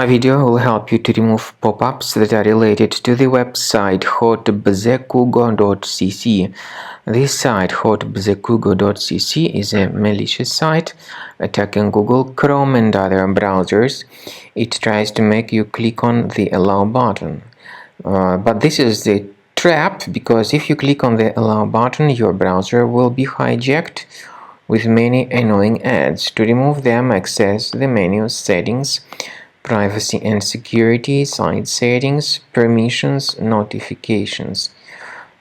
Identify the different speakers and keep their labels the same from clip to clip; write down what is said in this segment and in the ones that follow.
Speaker 1: My video will help you to remove pop-ups that are related to the website Hotbzecugo.cc. This site, Hotbzecugo.cc, is a malicious site attacking Google Chrome and other browsers. It tries to make you click on the Allow button. But this is the trap, because if you click on the Allow button, your browser will be hijacked with many annoying ads. To remove them, access the menu Settings, Privacy and Security, Site Settings, Permissions, Notifications.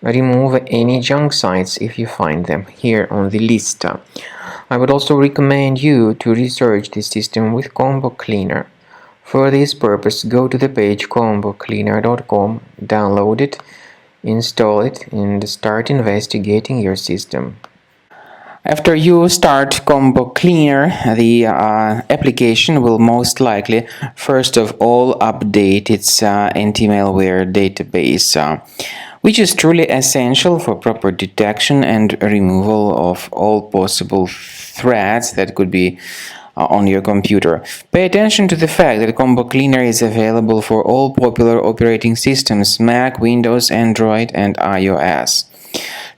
Speaker 1: Remove any junk sites if you find them here on the list. I would also recommend you to research the system with Combo Cleaner. For this purpose, go to the page combocleaner.com, download it, install it, and start investigating your system. After you start Combo Cleaner, the application will most likely first of all update its anti-malware database, which is truly essential for proper detection and removal of all possible threats that could be on your computer. Pay attention to the fact that Combo Cleaner is available for all popular operating systems: Mac, Windows, Android, and iOS.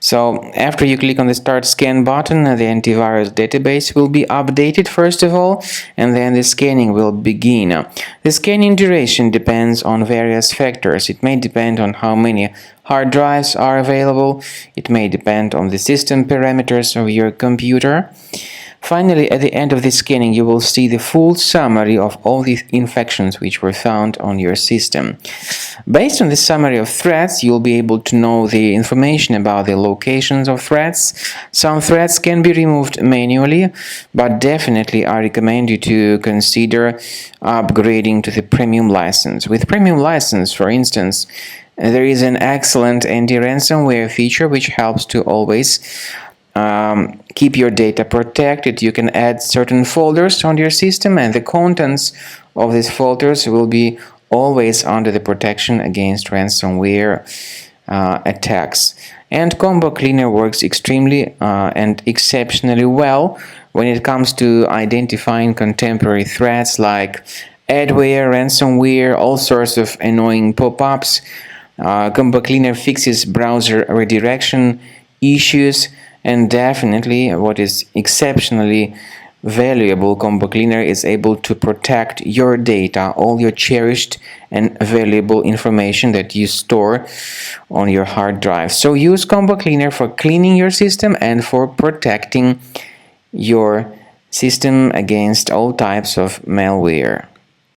Speaker 1: So after you click on the Start Scan button, the antivirus database will be updated first of all, and then the scanning will begin. The scanning duration depends on various factors. It may depend on how many hard drives are available. It may depend on the system parameters of your computer. Finally, at the end of the scanning, you will see the full summary of all the infections which were found on your system. Based on the summary of threats, you'll be able to know the information about the locations of threats. Some threats can be removed manually, but definitely I recommend you to consider upgrading to the premium license. With premium license, for instance, there is an excellent anti-ransomware feature which helps to always keep your data protected. You can add certain folders on your system, and the contents of these folders will be always under the protection against ransomware attacks. And Combo Cleaner works extremely and exceptionally well when it comes to identifying contemporary threats like adware, ransomware, all sorts of annoying pop-ups. Combo Cleaner fixes browser redirection issues. And definitely, what is exceptionally valuable, Combo Cleaner is able to protect your data, all your cherished and valuable information that you store on your hard drive. So use Combo Cleaner for cleaning your system and for protecting your system against all types of malware.